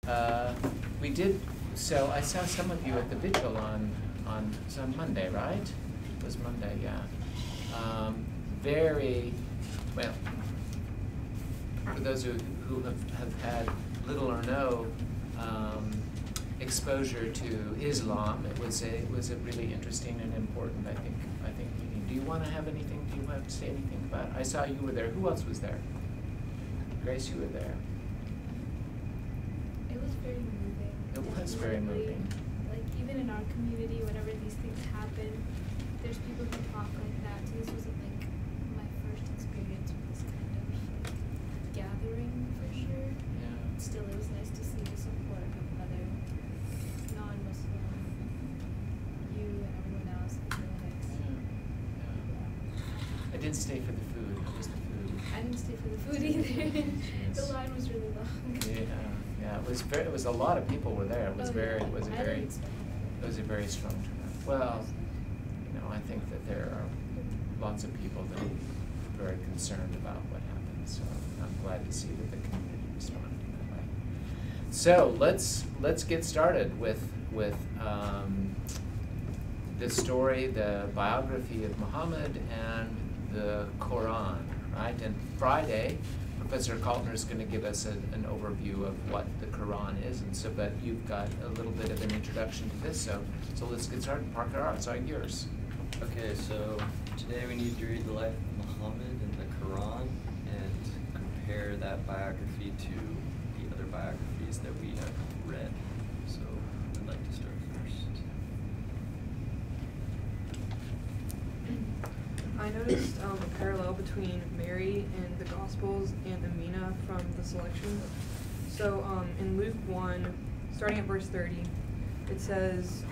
Uh, we did, so I saw some of you at the vigil on Monday, right? It was Monday, yeah. Very, well, for those who have had little or no exposure to Islam, it was a really interesting and important, I think meeting. Do you want to have anything, do you want to say anything about it? I saw you were there. Who else was there? Grace, you were there. It was very moving. It was very moving. Like, even in our community, whenever these things happen, there's people who talk like that. So this wasn't like my first experience with this kind of gathering for sure. Yeah. Still, it was nice to see the support of other non-Muslim, you and everyone else. It was really nice. Yeah. I didn't stay for the food. It was the food. I didn't stay for the food either. The line was really long. Yeah. It was a lot of people were there. It was a very strong turnout. Well, I think that there are lots of people that are very concerned about what happened. So I'm glad to see that the community responded that way. So let's get started with the story, the biography of Muhammad and the Quran, right? And Friday, Professor Kaltner is going to give us an overview of what the Quran is, and so, but you've got a little bit of an introduction to this, so let's get started. Parker, it's all yours. Okay, so today we need to read the life of Muhammad in the Quran and compare that biography to the other biographies that we have read. So I'd like to start first. I noticed a parallel between Mary in the Gospels and Amina from the selection. So in Luke 1, starting at verse 30, it says,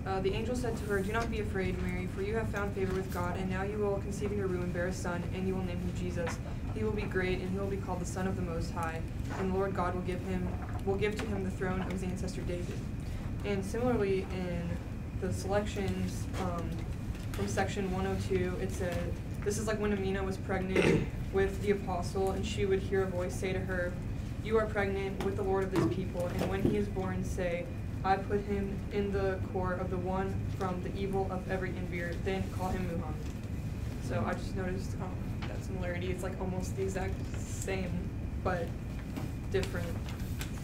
the angel said to her, "Do not be afraid, Mary, for you have found favor with God, and now you will conceive in your womb and bear a son, and you will name him Jesus. He will be great, and he will be called the Son of the Most High, and the Lord God will give to him the throne of his ancestor David." And similarly, in the selections from section 102, it said, this is like when Amina was pregnant with the apostle, and she would hear a voice say to her, "You are pregnant with the Lord of this people, and when he is born, say, I put him in the core of the one from the evil of every envier, then call him Muhammad." So I just noticed that similarity. It's like almost the exact same, but different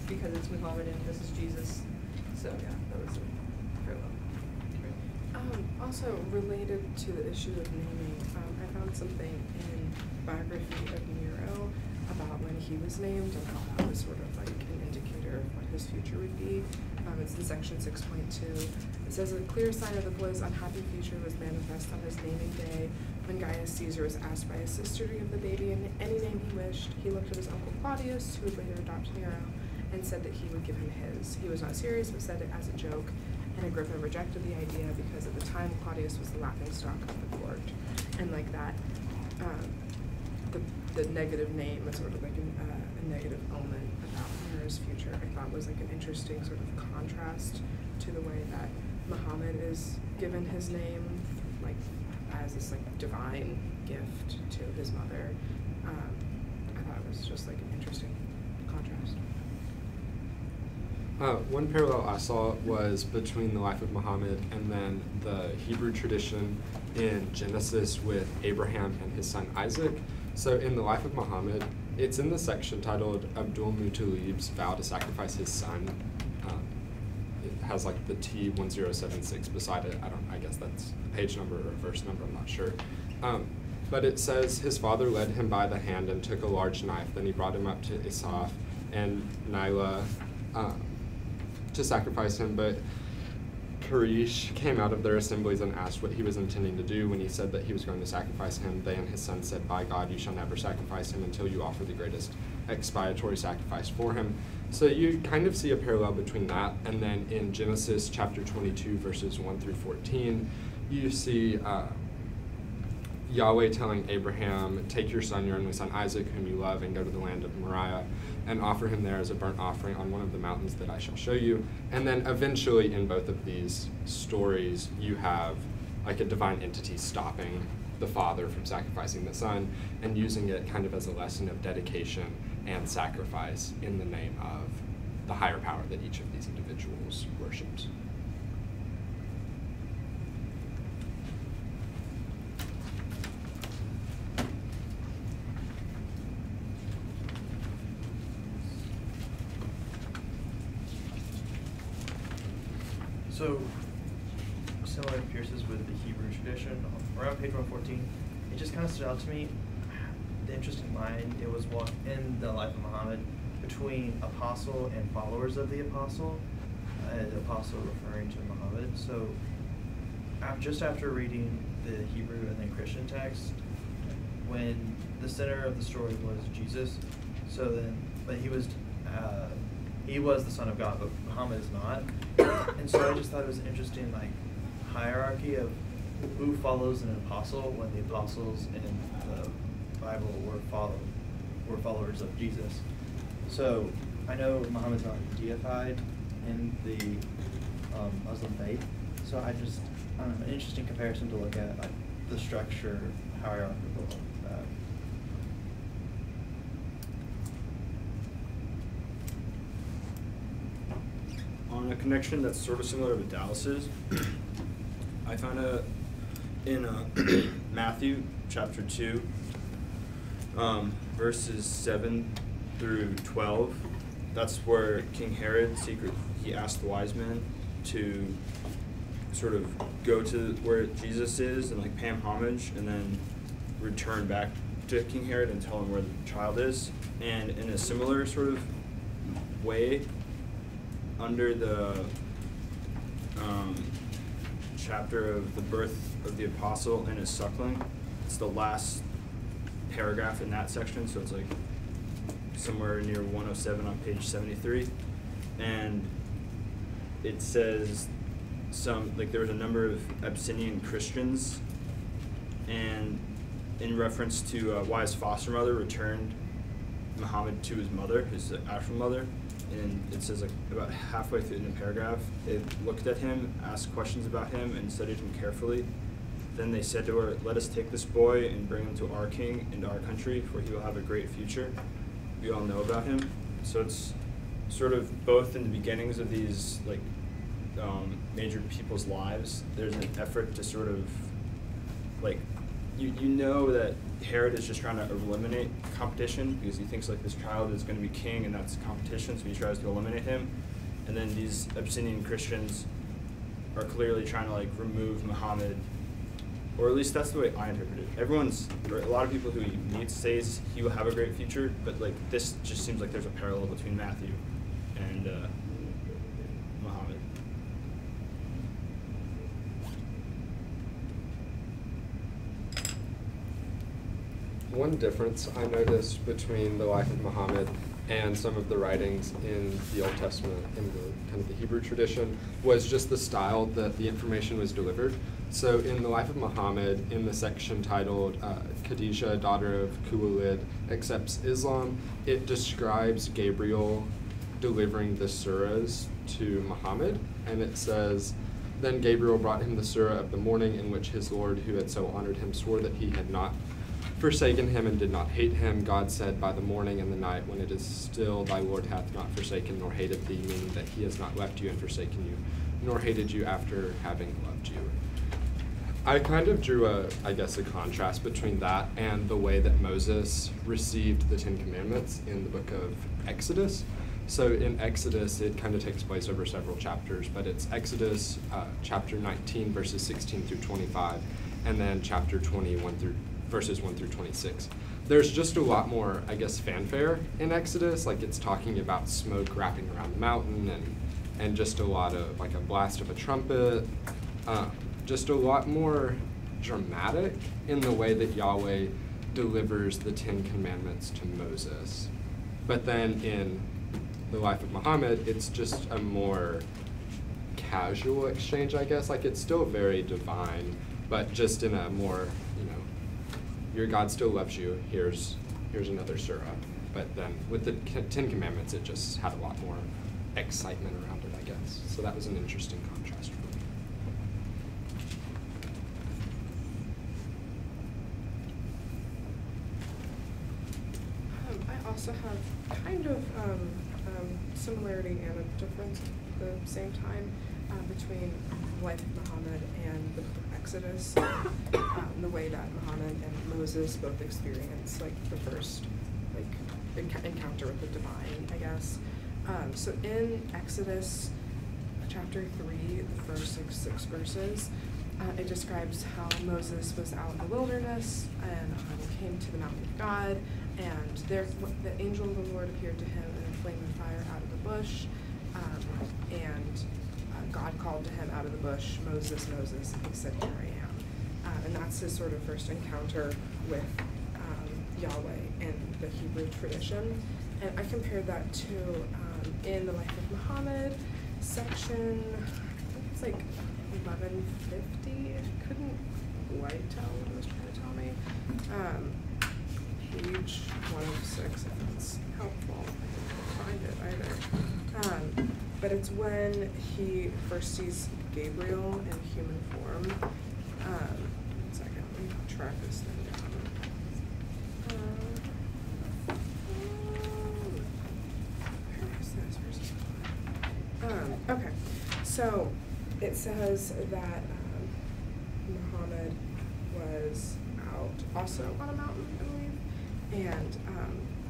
because it's Muhammad and this is Jesus. So yeah, that was a parallel. Also related to the issue of naming, I found something in biography of Nero about when he was named and how that was sort of like an indicator of what his future would be. It's in section 6.2. It says, "A clear sign of the boy's unhappy future was manifest on his naming day when Gaius Caesar was asked by his sister to give the baby any name he wished. He looked at his uncle Claudius, who would later adopt Nero, and said that he would give him his. He was not serious, but said it as a joke, and Agrippa rejected the idea because at the time Claudius was the laughingstock of the court." And like that, the negative name is sort of like a negative omen about Nero's future. I thought was like an interesting sort of contrast to the way that Muhammad is given his name, like as this like divine gift to his mother. I thought it was just like an interesting contrast. One parallel I saw was between the life of Muhammad and then the Hebrew tradition in Genesis with Abraham and his son Isaac. So in the life of Muhammad, it's in the section titled Abdul Muttalib's vow to sacrifice his son. It has like the T1076 beside it. I guess that's a page number or a verse number, I'm not sure. But it says, "His father led him by the hand and took a large knife. Then he brought him up to Isaf and Nailah to sacrifice him, but Quraysh came out of their assemblies and asked what he was intending to do. When he said that he was going to sacrifice him, they and his son said, 'By God, you shall never sacrifice him until you offer the greatest expiatory sacrifice for him.'" So you kind of see a parallel between that, and then in Genesis chapter 22, verses 1 through 14, you see Yahweh telling Abraham, "Take your son, your only son Isaac, whom you love, and go to the land of Moriah, and offer him there as a burnt offering on one of the mountains that I shall show you." And then eventually in both of these stories, you have like a divine entity stopping the father from sacrificing the son and using it kind of as a lesson of dedication and sacrifice in the name of the higher power that each of these individuals worships. So, similar to Pierce's with the Hebrew tradition, around page 114, it just kind of stood out to me, the interesting line, it was one in the life of Muhammad between apostle and followers of the apostle, the apostle referring to Muhammad. So, just after reading the Hebrew and then Christian text, when the center of the story was Jesus, so then, but he was the Son of God, but Muhammad is not. And so I just thought it was an interesting hierarchy of who follows an apostle when the apostles in the Bible were followers of Jesus. So I know Muhammad's not deified in the Muslim faith. So I don't know, an interesting comparison to look at the structure hierarchical of that. On a connection that's sort of similar to Dallas's, I found in Matthew chapter 2, verses 7 through 12. That's where King Herod he asked the wise men to sort of go to where Jesus is and pay him homage, and then return back to King Herod and tell him where the child is. And in a similar sort of way, under the chapter of the birth of the apostle and his suckling, it's the last paragraph in that section, so it's somewhere near 107 on page 73, and it says there was a number of Abyssinian Christians, and in reference to why his foster mother returned Muhammad to his mother, his actual mother. And it says about halfway through the paragraph, they looked at him, asked questions about him, and studied him carefully. Then they said to her, "Let us take this boy and bring him to our king and our country, for he will have a great future." We all know about him. So it's sort of both in the beginnings of these major people's lives, there's an effort to sort of you know that Herod is just trying to eliminate competition because he thinks this child is going to be king and that's competition, so he tries to eliminate him. And then these Abyssinian Christians are clearly trying to remove Muhammad, or at least that's the way I interpret it. A lot of people who he meets says he will have a great future, but this just seems like there's a parallel between Matthew and Muhammad. One difference I noticed between the life of Muhammad and some of the writings in the Old Testament, in the kind of the Hebrew tradition, was just the style that the information was delivered. So in the life of Muhammad, in the section titled Khadijah, daughter of Khuwaylid, accepts Islam, it describes Gabriel delivering the surahs to Muhammad, and it says, "Then Gabriel brought him the surah of the morning in which his Lord, who had so honored him, swore that he had not forsaken him and did not hate him. God said, by the morning and the night, when it is still, thy Lord hath not forsaken nor hated thee," meaning that he has not left you and forsaken you, nor hated you after having loved you. I kind of drew a contrast between that and the way that Moses received the Ten Commandments in the book of Exodus. So in Exodus, it kind of takes place over several chapters, but it's Exodus chapter 19, verses 16 through 25, and then chapter 21 through verses 1 through 26. There's just a lot more, fanfare in Exodus. It's talking about smoke wrapping around the mountain and just a lot of, a blast of a trumpet. Just a lot more dramatic in the way that Yahweh delivers the Ten Commandments to Moses. But then in the life of Muhammad, it's just a more casual exchange, it's still very divine, but just in a more, your God still loves you, here's another surah. But then with the Ten Commandments, it just had a lot more excitement around it, So that was an interesting contrast for me. I also have kind of similarity and a difference at the same time between the life of Muhammad and the book of Exodus, the way that Muhammad and Moses both experience like the first encounter with the divine, I guess. So in Exodus chapter 3, the first six verses, it describes how Moses was out in the wilderness and came to the mountain of God, and there the angel of the Lord appeared to him in a flame of fire out of the bush, and God called to him out of the bush, "Moses, Moses," and he said, "Here I am." And that's his sort of first encounter with Yahweh in the Hebrew tradition. And I compared that to in the Life of Muhammad section, I think it's like 1150. I couldn't quite tell what it was trying to tell me. Page 106, if it's helpful. I can't find it either. But it's when he first sees Gabriel in human form. 1 second, let me track this thing down. Okay, so it says that Muhammad was out also on a mountain, I believe, and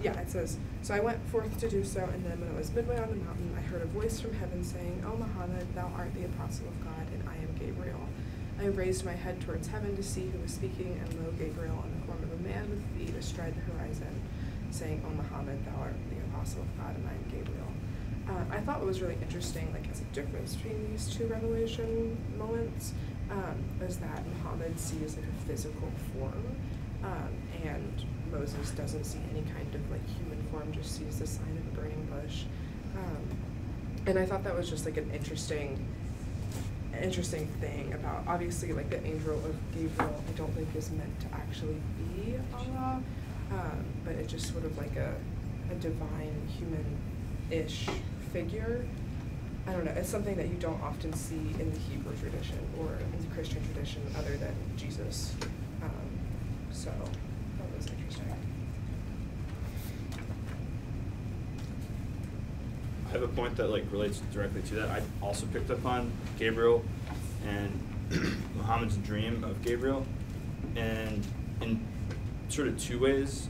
yeah, it says, "So I went forth to do so, and then when it was midway on the mountain, I heard a voice from heaven saying, 'O Muhammad, thou art the apostle of God, and I am Gabriel.' I raised my head towards heaven to see who was speaking, and lo, Gabriel in the form of a man with feet astride the horizon, saying, 'O Muhammad, thou art the apostle of God, and I am Gabriel.'" I thought what was really interesting, like as a difference between these two revelation moments, is that Muhammad sees like a physical form, and Moses doesn't see any kind of like human form, just sees the sign of a burning bush. And I thought that was just like an interesting thing about, obviously, like the angel of Gabriel I don't think is meant to actually be Allah, but it's just sort of like a divine human-ish figure. I don't know, it's something that you don't often see in the Hebrew tradition or in the Christian tradition other than Jesus. So that was interesting. I have a point that like relates directly to that. I also picked up on Gabriel and Muhammad's dream of Gabriel, and in sort of two ways.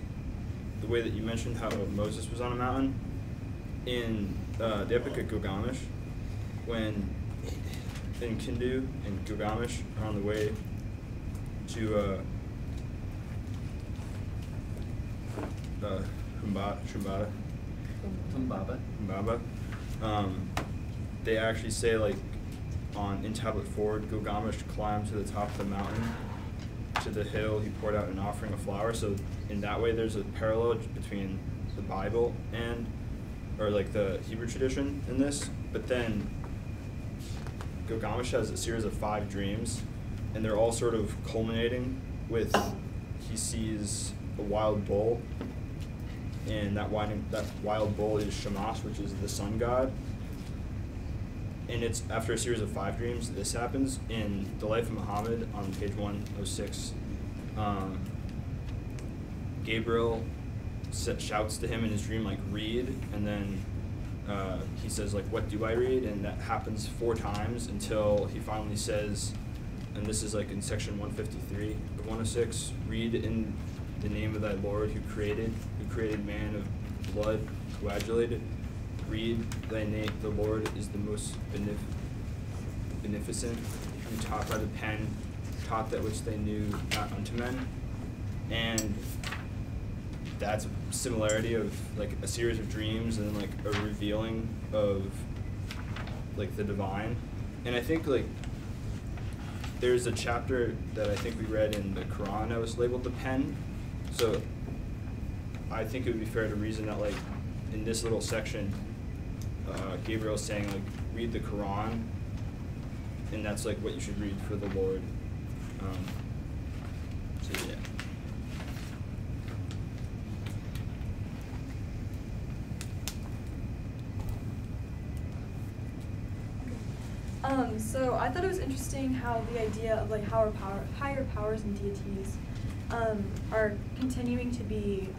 The way that you mentioned how Moses was on a mountain in the Epic of Gilgamesh, when Enkidu and Gilgamesh are on the way to Humbaba. They actually say, like, in Tablet 4, Gilgamesh climbed to the top of the mountain, to the hill, he poured out an offering of flowers. So in that way, there's a parallel between the Bible or like the Hebrew tradition in this. But then Gilgamesh has a series of 5 dreams, and they're all sort of culminating with he sees a wild bull, and that wild bull is Shamash, which is the sun god. And it's after a series of 5 dreams, this happens. In The Life of Muhammad on page 106, Gabriel shouts to him in his dream, like, read, and then he says, like, what do I read? And that happens 4 times until he finally says, and this is like in section 153 of 106, read in the name of thy Lord who created man of blood coagulated. Read thy name, the Lord is the most beneficent, who taught by the pen, taught that which they knew not unto men. And that's a similarity of like a series of dreams and then like a revealing of like the divine. And I think like there's a chapter that I think we read in the Quran that was labeled the pen. So I think it would be fair to reason that like in this little section, Gabriel's saying like read the Quran, and that's like what you should read for the Lord. So yeah. So I thought it was interesting how the idea of like higher powers and deities are continuing to be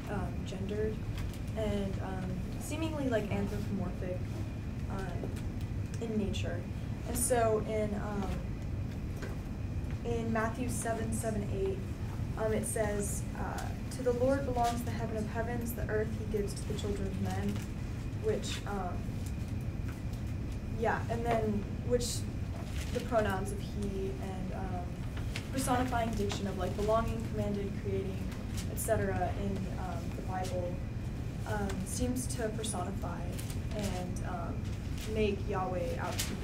gendered, and seemingly like anthropomorphic in nature. And so in Matthew 7:7-8, it says, "To the Lord belongs the heaven of heavens, the earth he gives to the children of men," which, and then which the pronouns of he and personifying diction of like belonging, commanded, creating, etc. in the Bible seems to personify and make Yahweh out to be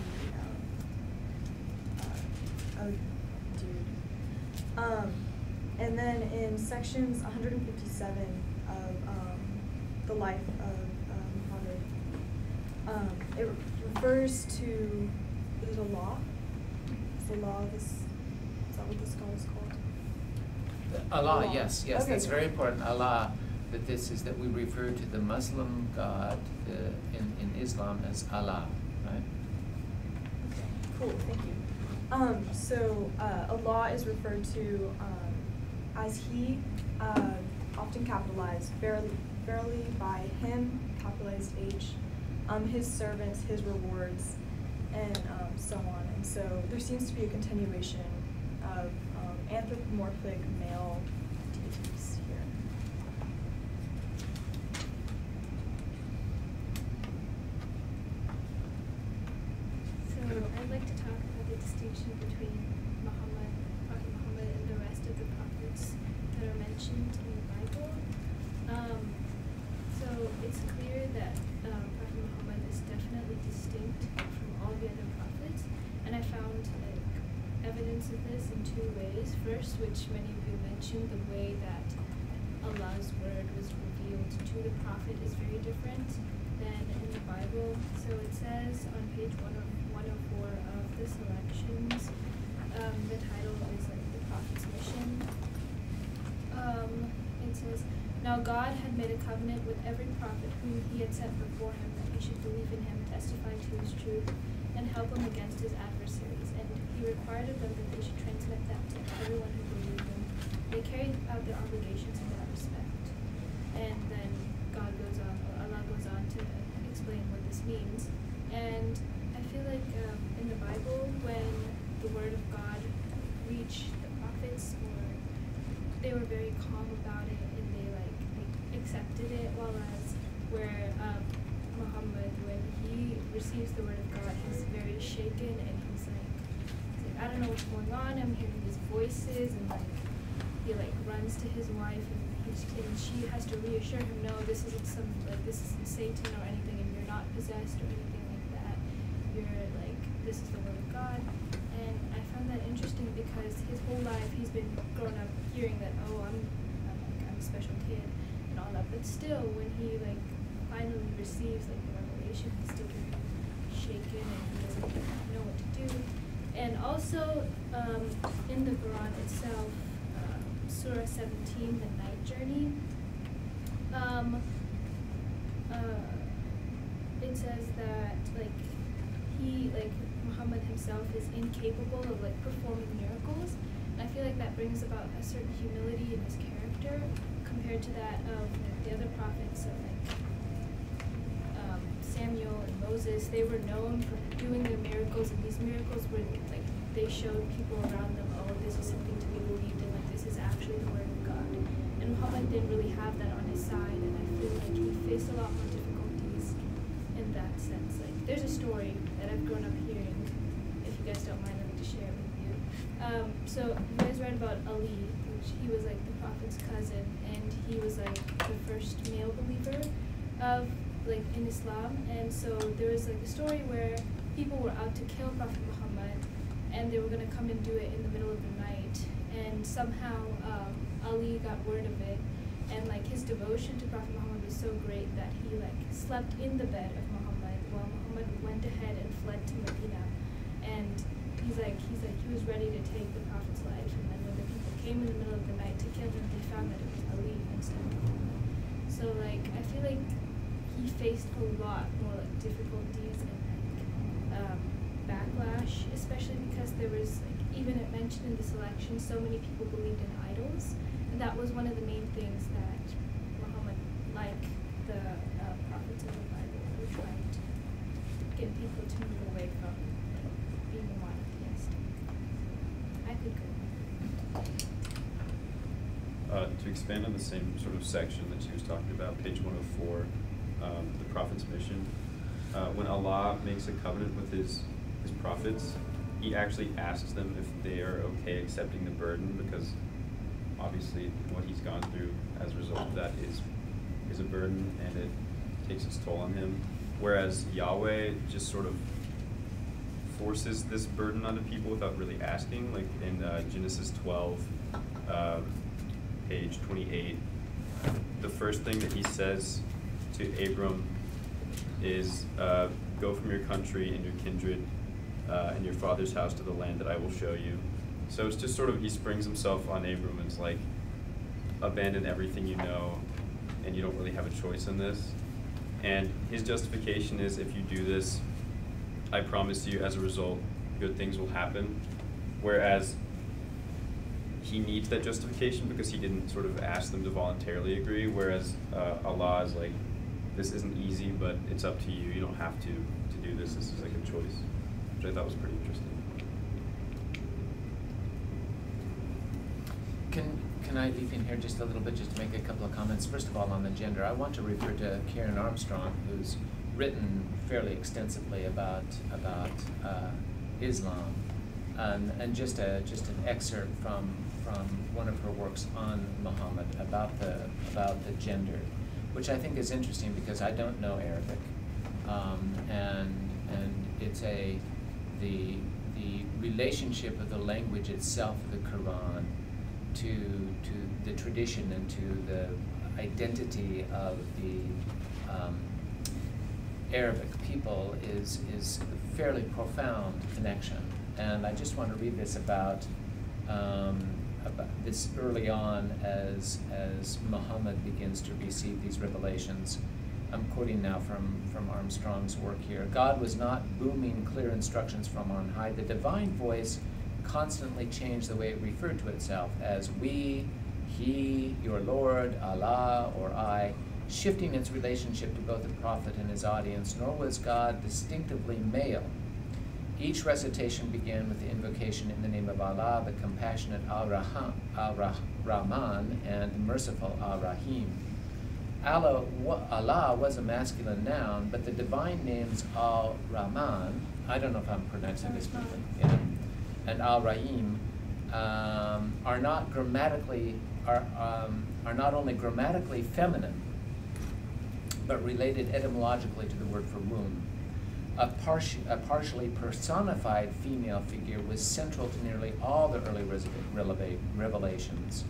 a dude. And then in sections 157 of the life of Muhammad, it refers to, is it a law? Is the law this? Is that what the skull is called? Allah, yes, Okay, that's good. very important. Allah, that this is that we refer to the Muslim God in Islam as Allah, right? Okay, cool, thank you. So Allah is referred to as he, often capitalized, verily by him, capitalized H, his servants, his rewards, and so on. And so there seems to be a continuation of anthropomorphic male deities here. So I'd like to talk about the distinction between Muhammad, Prophet Muhammad, and the rest of the prophets that are mentioned in the Bible. So it's clear that Prophet Muhammad is definitely distinct from all the other prophets, and I found evidence of this in two ways. First, which many of you mentioned, the way that Allah's word was revealed to the prophet is very different than in the Bible. So it says on page 104 of the selections, the title is like the prophet's mission. It says, "Now God had made a covenant with every prophet whom he had sent before him, that he should believe in him, testify to his truth, and help him against his adversaries. And he required of them that they should transmit that to everyone who believed him. They carried out their obligations in that respect." And then Allah goes on to explain what this means. And I feel like in the Bible, when the word of God reached the prophets, or they were very calm about it and they accepted it, whereas where Muhammad, when he receives the word of God, he's very shaken and he's like, I don't know what's going on, I'm hearing these voices, and he runs to his wife and she has to reassure him, no, this isn't Satan or anything, and you're not possessed or anything like that. You're this is the word of God. And I found that interesting because his whole life he's been growing up hearing that, oh, I'm a special kid and all that, but still when he finally receives the revelation, he's still very shaken and he doesn't know what to do. And also in the Quran itself, Surah 17, the night journey, it says that Muhammad himself is incapable of performing miracles. And I feel like that brings about a certain humility in his character compared to that of the other prophets. So Samuel and Moses, they were known for doing their miracles, and these miracles were they showed people around them, oh, this is something to be believed in, this is actually the word of God. And Muhammad didn't really have that on his side, and I feel like he faced a lot more difficulties in that sense. There's a story that I've grown up hearing, if you guys don't mind, I'd like to share it with you. So you guys read about Ali, which he was the prophet's cousin, and he was the first male believer of in Islam. And so there was a story where people were out to kill Prophet Muhammad, and they were going to come and do it in the middle of the night, and somehow Ali got word of it, and his devotion to Prophet Muhammad was so great that he slept in the bed of Muhammad while Muhammad went ahead and fled to Medina. And he was ready to take the Prophet's life, and then when the people came in the middle of the night to kill him, they found that it was Ali instead of Muhammad. So I feel like he faced a lot more difficulties and backlash, especially because there was even it mentioned in the selection, so many people believed in idols, and that was one of the main things that Muhammad, like the prophets of the get people to move away from being a monotheist. I could go. To expand on the same sort of section that she was talking about, page 104, the prophet's mission. When Allah makes a covenant with his prophets, he actually asks them if they are okay accepting the burden, because obviously what he's gone through as a result of that is a burden, and it takes its toll on him. Whereas Yahweh just sort of forces this burden onto people without really asking, like in Genesis 12, page 28, the first thing that he says to Abram is, go from your country and your kindred and your father's house to the land that I will show you. So it's just sort of, he springs himself on Abram and is like, abandon everything you know, and you don't really have a choice in this. And his justification is, if you do this, I promise you, as a result, good things will happen. Whereas he needs that justification because he didn't sort of ask them to voluntarily agree, whereas Allah is like, this isn't easy, but it's up to you. You don't have to do this. This is like a choice, which I thought was pretty interesting. Can I leap in here just a little bit, just to make a couple of comments? First of all, on the gender, I want to refer to Karen Armstrong, who's written fairly extensively about Islam, and just an excerpt from one of her works on Muhammad about the gender, which I think is interesting because I don't know Arabic, and it's the relationship of the language itself, the Quran, to the tradition and to the identity of the Arabic people is a fairly profound connection. And I just want to read this about this early on as Muhammad begins to receive these revelations. I'm quoting now from Armstrong's work here. God was not booming clear instructions from on high. The divine voice constantly changed the way it referred to itself as we, he, your Lord, Allah, or I, shifting its relationship to both the prophet and his audience, nor was God distinctively male. Each recitation began with the invocation in the name of Allah, the compassionate Al-Rahman and merciful Al-Rahim. Allah was a masculine noun, but the divine names Al-Rahman, I don't know if I'm pronouncing this correctly, and Al-Rahim are not only grammatically feminine, but related etymologically to the word for womb. A partially personified female figure was central to nearly all the early revelations.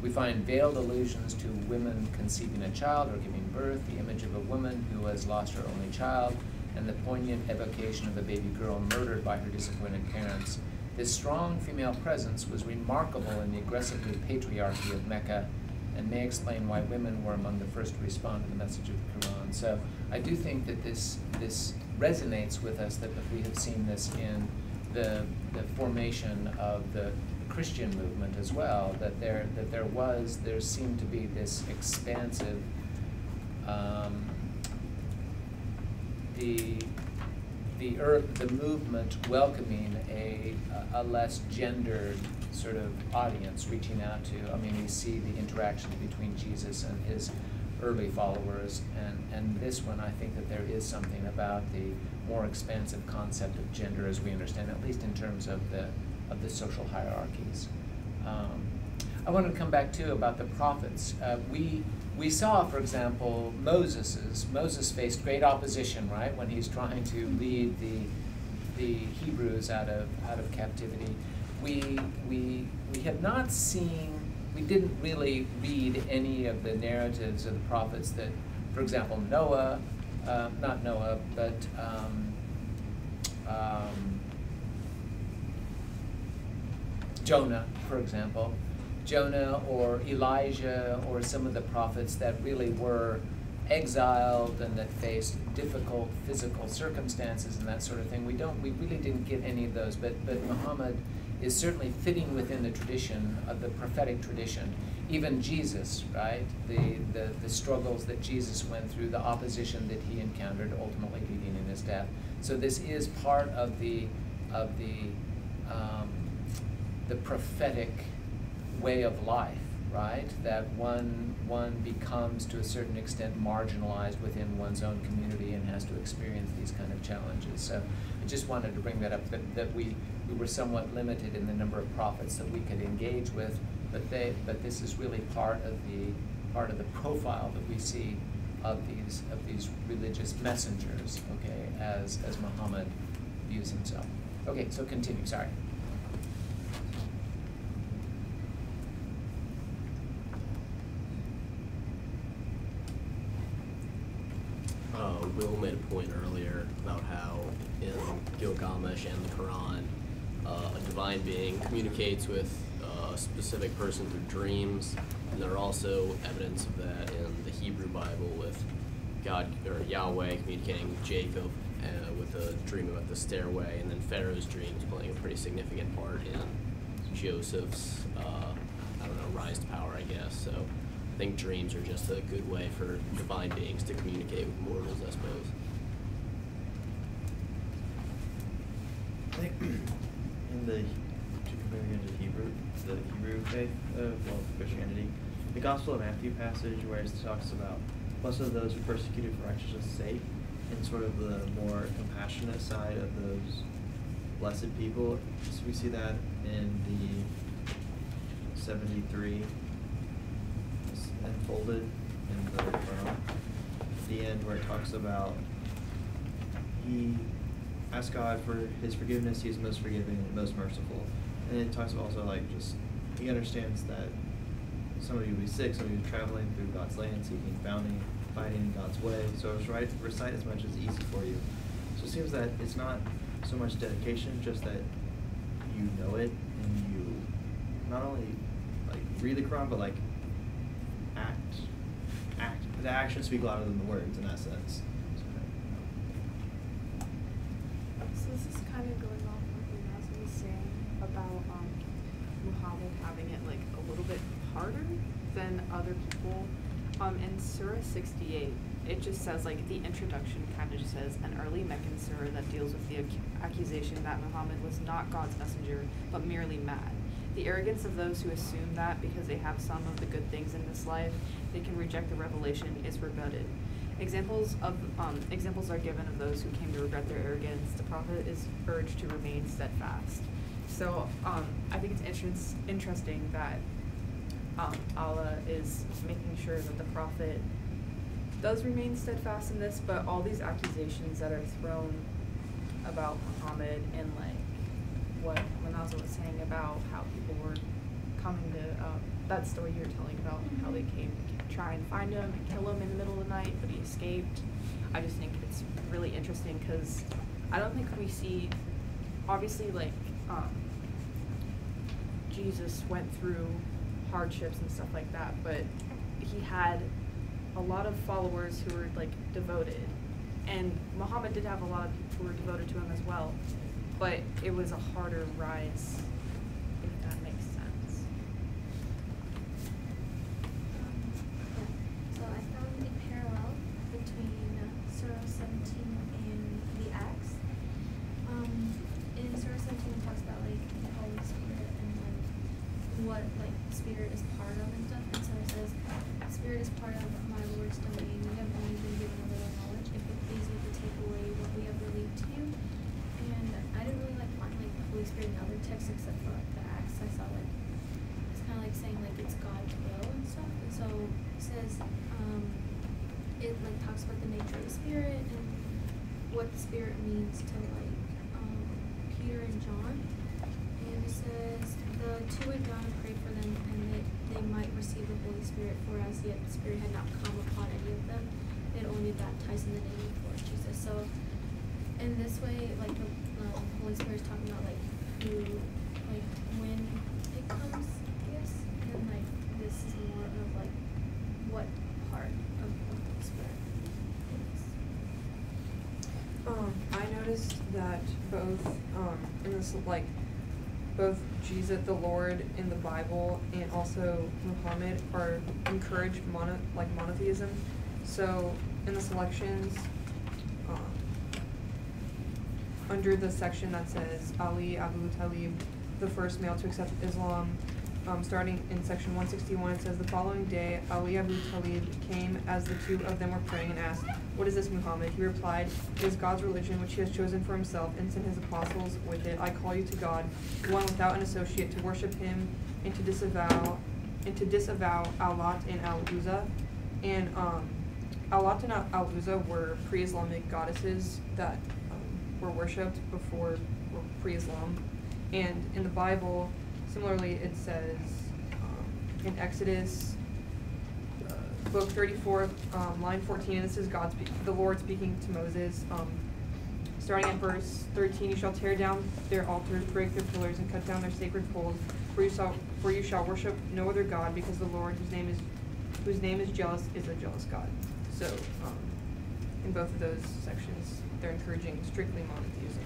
We find veiled allusions to women conceiving a child or giving birth, the image of a woman who has lost her only child, and the poignant evocation of a baby girl murdered by her disappointed parents. This strong female presence was remarkable in the aggressively patriarchy of Mecca, and may explain why women were among the first to respond to the message of the Quran. So I do think that this resonates with us, that we have seen this in the formation of the Christian movement as well, that there seemed to be this expansive, the movement welcoming a less gendered sort of audience, reaching out to, I mean, we see the interactions between Jesus and his early followers, and this one, I think that there is something about the more expansive concept of gender as we understand, at least in terms of the social hierarchies. I wanted to come back too about the prophets. We saw, for example, Moses faced great opposition, right, when he's trying to lead the Hebrews out of captivity. We have not seen, we didn't really read any of the narratives of the prophets that, for example, Noah, not Noah, but Jonah, for example. Jonah or Elijah or some of the prophets that really were exiled and that faced difficult physical circumstances and that sort of thing. We really didn't get any of those, but Muhammad is certainly fitting within the tradition of the prophetic tradition. Even Jesus, right? The struggles that Jesus went through, the opposition that he encountered, ultimately leading in his death. So this is part of the prophetic way of life, right? That one becomes to a certain extent marginalized within one's own community and has to experience these kind of challenges. So I just wanted to bring that up, that we were somewhat limited in the number of prophets that we could engage with, but this is really part of the profile that we see of these religious messengers, okay, as Muhammad views himself. Okay, so continue, sorry. Will made a point earlier about how in Gilgamesh and the Quran, a divine being communicates with a specific person through dreams, and there are also evidence of that in the Hebrew Bible with God or Yahweh communicating with Jacob with a dream about the stairway, and then Pharaoh's dreams playing a pretty significant part in Joseph's rise to power, I guess. So I think dreams are just a good way for divine beings to communicate with mortals, I suppose. I think in the, to compare again to the Hebrew faith of Christianity, the Gospel of Matthew passage where it talks about blessed are those who are persecuted for righteousness' sake, and sort of the more compassionate side of those blessed people. So we see that in the 73 unfolded in the Quran. At the end where it talks about he asks God for his forgiveness, he is most forgiving and most merciful. And it talks about also like just he understands that some of you will be sick, some of you will be traveling through God's land, seeking, finding in God's way. So recite as much as easy for you. So it seems that it's not so much dedication, just that you know it and you not only like read the Quran, but like act. The actions speak louder than the words in that sense. So this is kind of going off what Naza was saying about Muhammad having it like a little bit harder than other people. In Surah 68, it just says, like, the introduction kind of just says, an early Meccan surah that deals with the accusation that Muhammad was not God's messenger, but merely mad. The arrogance of those who assume that because they have some of the good things in this life, they can reject the revelation is rebutted. Examples are given of those who came to regret their arrogance. The Prophet is urged to remain steadfast. So I think it's interesting that Allah is making sure that the Prophet does remain steadfast in this, but all these accusations that are thrown about Muhammad and like what Manaza was saying about how people were coming to that story you were telling about how they came to try and find him and kill him in the middle of the night, but he escaped. I just think it's really interesting because I don't think we see, obviously, like Jesus went through hardships and stuff like that, but he had a lot of followers who were like devoted, and Muhammad did have a lot of people who were devoted to him as well, but it was a harder rise, if that makes sense. So I found a parallel between Surah 17 and the Acts. In Surah 17 it talks about like the Holy Spirit and like what like Spirit is part of and stuff, and so it says Spirit is part of my Lord's domain. We have only been given a little knowledge. If it please you to take away what we have relieved to you. And I didn't really like find like the Holy Spirit in other texts except for like the Acts. I saw like it's kind of like saying like it's God's will and stuff. And so it says it like talks about the nature of the Spirit and what the Spirit means to like Peter and John. And it says the two went down and prayed for them, and they might receive the Holy Spirit, for as yet the Spirit had not come upon any of them. They had only been baptized in the name of the Lord Jesus. So in this way, like the Holy Spirit is talking about like who, like when it comes, I guess, and like this is more of like what part of the Holy Spirit is. I noticed that both in this like both Jesus the Lord in the Bible and also Muhammad are encourage monotheism. So in the selections, under the section that says Ali Abu Talib, the first male to accept Islam, starting in section 161, it says, the following day, Ali Abu Talib came as the two of them were praying and asked, what is this, Muhammad? He replied, it is God's religion which he has chosen for himself and sent his apostles with it. I call you to God, one without an associate, to worship him and to disavow Al-Lat and Al-Uzza. And Al-Lat and Al-Uzza were pre-Islamic goddesses that were worshipped before pre-Islam. And in the Bible, similarly, it says in Exodus, book 34, line 14, and this is the Lord speaking to Moses. Starting at verse 13, you shall tear down their altars, break their pillars, and cut down their sacred poles. For you shall worship no other God, because the Lord, whose name is jealous, is a jealous God. So, in both of those sections, they're encouraging strictly monotheism.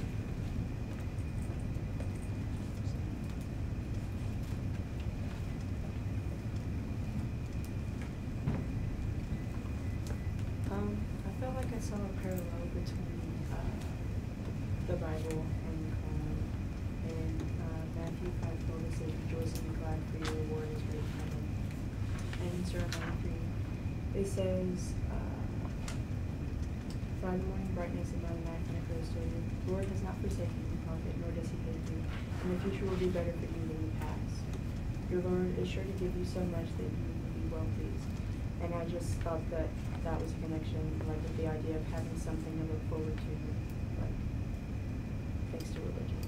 I felt like I saw a parallel between the Bible and the Quran. In Matthew 5:12, it says, rejoice and be glad, for your reward is great in heaven. And in Surah 93, it says, by the morning brightness and by the night when it grows dark, the Lord has not forsaken the prophet, nor does he hate you, and the future will be better for you than the past. Your Lord is sure to give you so much that you will be well pleased. And I just thought that that was a connection, like with the idea of having something to look forward to, like thanks to religions.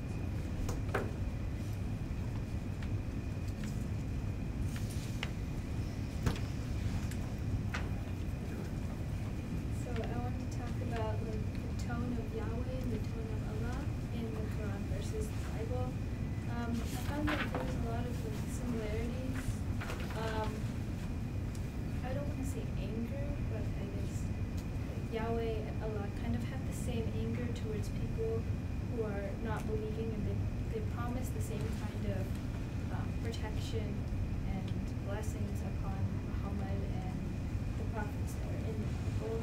So I want to talk about like the tone of Yahweh and the tone of Allah in the Quran versus the Bible. I found that there was a lot of like similarities. I don't want to say anger, but I guess like, Yahweh and Allah kind of have the same anger towards people who are not believing, and they promise the same kind of protection and blessings upon Muhammad and the prophets that are in the Bible.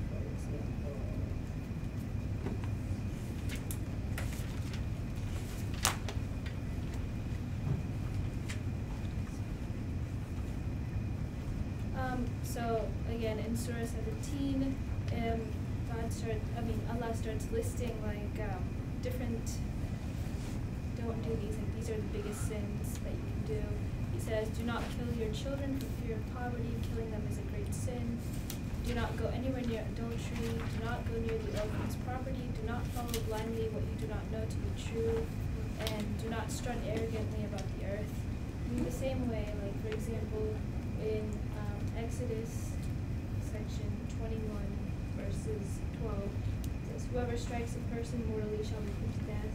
For example, so again in Surah 17, Allah starts listing like different, don't do these, like these are the biggest sins that you can do. He says, do not kill your children for fear of poverty, killing them is a great sin. Do not go anywhere near adultery, do not go near the orphan's property, do not follow blindly what you do not know to be true, and do not strut arrogantly about the earth. In the same way, like for example, in Exodus section 21 verses 12, it says, whoever strikes a person mortally shall be put to death.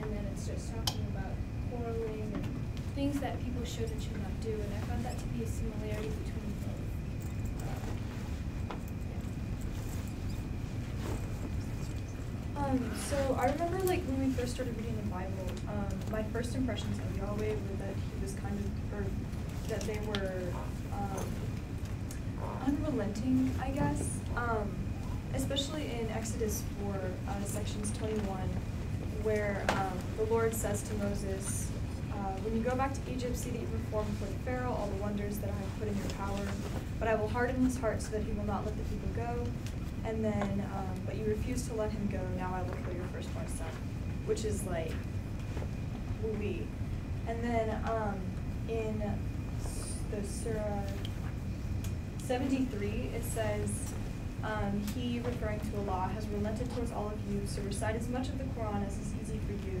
And then it starts talking about quarreling and things that people should and should not do. And I found that to be a similarity between both. So I remember like when we first started reading the Bible, my first impressions of Yahweh were that he was kind of, or that they were unrelenting, I guess. Especially in Exodus 4, sections 21, where the Lord says to Moses, when you go back to Egypt, see that you perform before the Pharaoh all the wonders that I have put in your power, but I will harden his heart so that he will not let the people go. And then, but you refuse to let him go, now I will kill your firstborn son, which is like, woo-wee. And then in the Surah 73, it says, he, referring to Allah, has relented towards all of you, so recite as much of the Quran as is easy for you.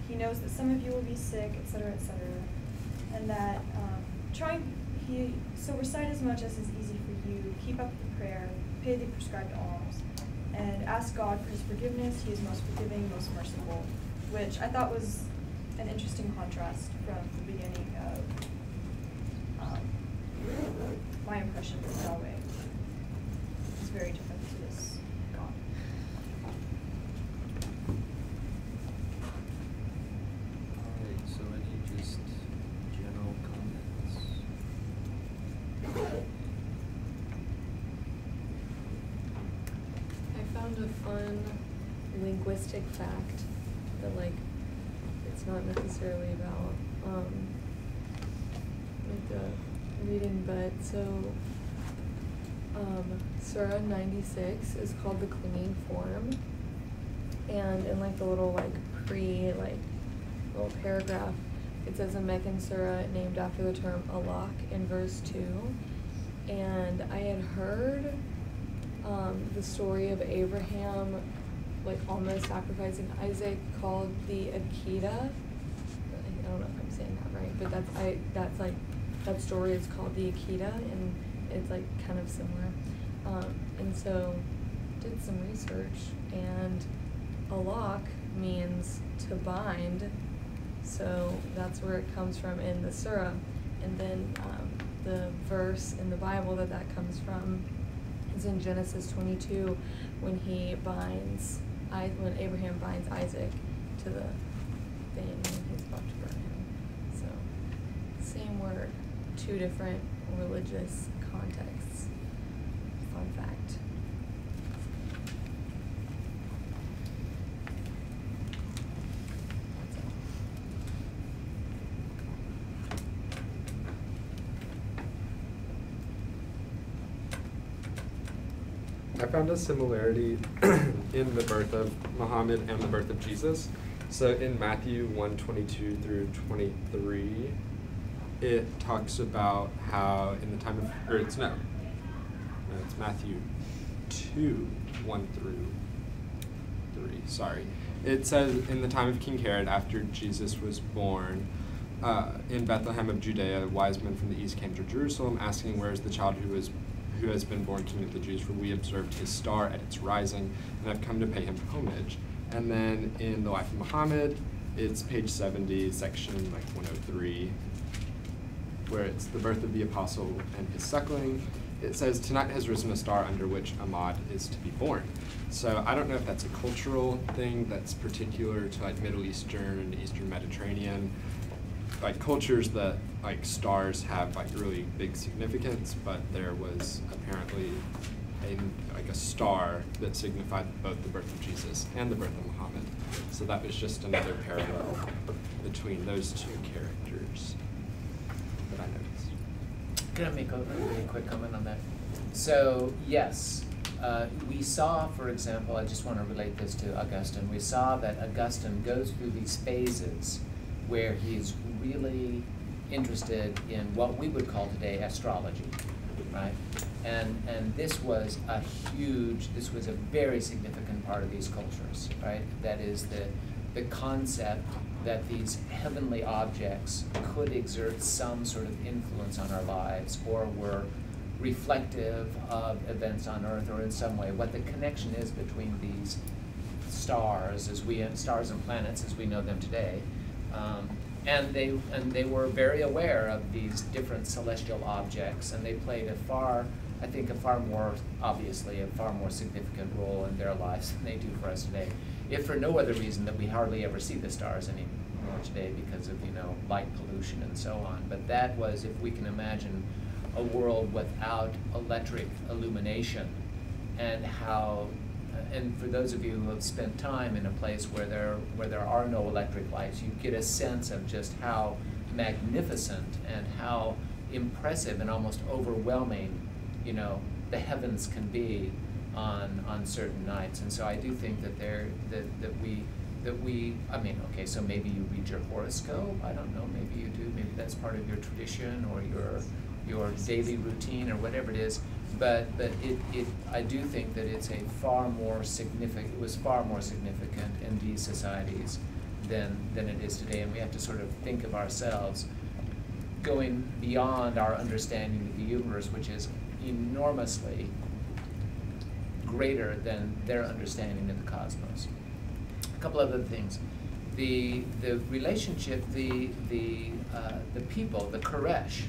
He knows that some of you will be sick, etc., etc. And that, so recite as much as is easy for you, keep up the prayer, pay the prescribed alms, and ask God for his forgiveness. He is most forgiving, most merciful, which I thought was an interesting contrast from the beginning of my impression of Yahweh. It's very different to this God. Alright, so any just general comments? I found found a fun linguistic fact that, like, it's not necessarily about, like the reading, but so, Surah 96 is called the clinging form, and in, like, the little, like, little paragraph, it says a Meccan surah named after the term alaq in verse 2, and I had heard the story of Abraham, like, almost sacrificing Isaac, called the Akedah. I don't know if I'm saying that right, but that's like, that story is called the Akedah, and it's, like, kind of similar. And so, did some research, and alaq means to bind, so that's where it comes from in the surah. And then the verse in the Bible that comes from is in Genesis 22, when when Abraham binds Isaac to the thing and he's about to burn him. So, same word, two different religious contexts. Fun fact. I found a similarity in the birth of Muhammad and the birth of Jesus. So in Matthew 1:22 through 23, it talks about how in the time of, it's Matthew 2:1 through 3, sorry. It says, in the time of King Herod, after Jesus was born, in Bethlehem of Judea, wise men from the east came to Jerusalem, asking, where is the child who has been born King of the Jews, for we observed his star at its rising, and have come to pay him homage. And then in the life of Muhammad, it's page 70, section 103, where it's the birth of the apostle and his suckling. It says, tonight has risen a star under which Ahmad is to be born. So I don't know if that's a cultural thing that's particular to, like, Middle Eastern and Eastern Mediterranean, like, cultures that, like, stars have, like, really big significance, but there was apparently a star that signified both the birth of Jesus and the birth of Muhammad. So that was just another parallel between those two characters that I noticed. Can I make a really quick comment on that? So, yes, we saw, for example, I just want to relate this to Augustine. We saw that Augustine goes through these phases where he's really interested in what we would call today astrology, right? And this was a very significant part of these cultures, right? That is the concept that these heavenly objects could exert some sort of influence on our lives, or were reflective of events on Earth, or in some way what the connection is between these stars and planets as we know them today. And they were very aware of these different celestial objects, and they played a far more significant role in their lives than they do for us today. If for no other reason that we hardly ever see the stars anymore today because of, light pollution and so on. But that was, if we can imagine a world without electric illumination, and for those of you who have spent time in a place where there are no electric lights, you get a sense of just how magnificent and how impressive and almost overwhelming, the heavens can be on certain nights. And so I do think that so maybe you read your horoscope, I don't know, maybe you do, maybe that's part of your tradition or your daily routine or whatever it is. But I do think that it was far more significant in these societies than it is today, and we have to sort of think of ourselves going beyond our understanding of the universe, which is enormously greater than their understanding of the cosmos. A couple other things. The relationship, the people, the Quraysh,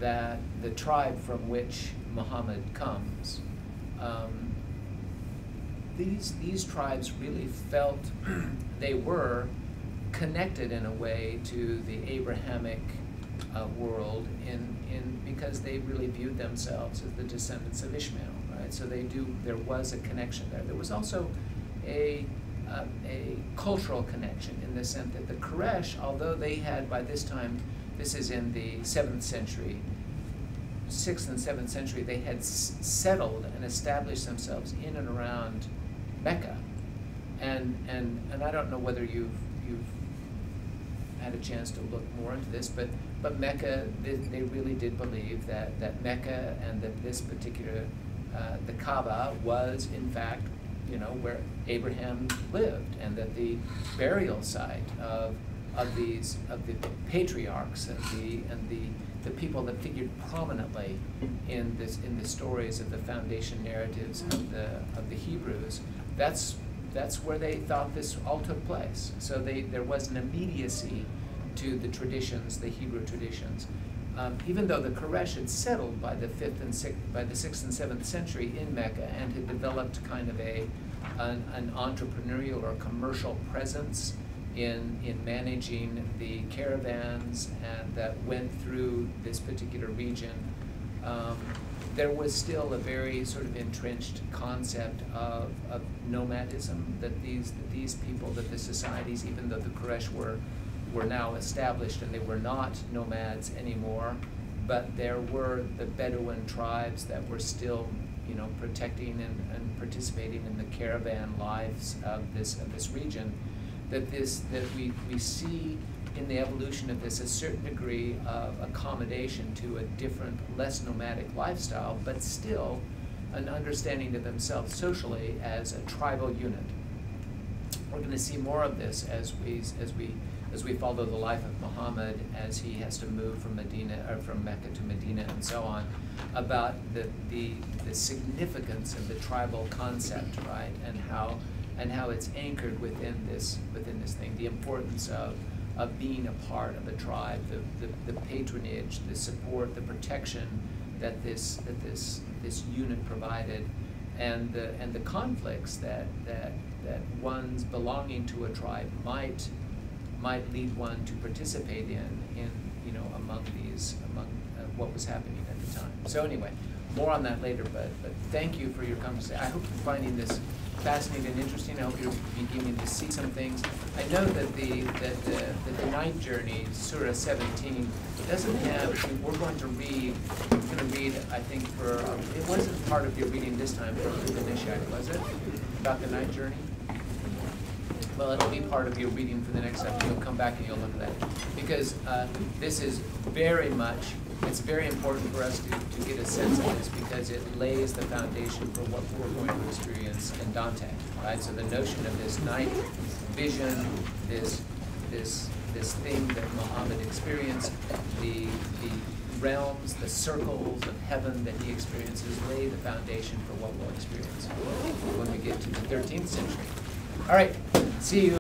that the tribe from which Muhammad comes, these tribes really felt they were connected in a way to the Abrahamic world because they really viewed themselves as the descendants of Ishmael, right? right? So there was a connection there. There was also a cultural connection in the sense that the Quraysh, although they had by this time, this is in the 7th century, 6th and 7th century, they had settled and established themselves in and around Mecca. And I don't know whether you've had a chance to look more into this, but Mecca, they really did believe that Mecca and that this particular, the Kaaba was in fact, where Abraham lived, and that the burial site of the patriarchs and the people that figured prominently in the stories of the foundation narratives of the Hebrews, that's where they thought this all took place. So there was an immediacy to the traditions, the Hebrew traditions. Even though the Quraysh had settled by the 6th and 7th century in Mecca and had developed kind of an entrepreneurial or commercial presence in managing the caravans that went through this particular region, there was still a very sort of entrenched concept of nomadism, that these people, that the societies, even though the Quraysh were now established and they were not nomads anymore, but there were the Bedouin tribes that were still, protecting and participating in the caravan lives of this region. That we see in the evolution of this a certain degree of accommodation to a different, less nomadic lifestyle, but still an understanding of themselves socially as a tribal unit. We're going to see more of this as we follow the life of Muhammad as he has to move from Mecca to Medina and so on, about the significance of the tribal concept, right, and how it's anchored within this thing, the importance of being a part of a tribe, the patronage, the support, the protection that this unit provided, and the conflicts that one's belonging to a tribe might lead one to participate in among what was happening at the time. So anyway, more on that later. But thank you for your conversation. I hope you're finding this fascinating and interesting. I hope you're beginning to see some things. I know that the night journey, Surah 17, doesn't have. We're going to read. I think it wasn't part of your reading this time for the Nishad, was it? About the night journey. Well, it'll be part of your reading for the next episode. You'll come back and you'll look at that. Because this is it's very important for us to get a sense of this, because it lays the foundation for what we're going to experience in Dante, right? So the notion of this night vision, this thing that Muhammad experienced, the realms, the circles of heaven that he experiences, lay the foundation for what we'll experience when we get to the 13th century. All right, see you.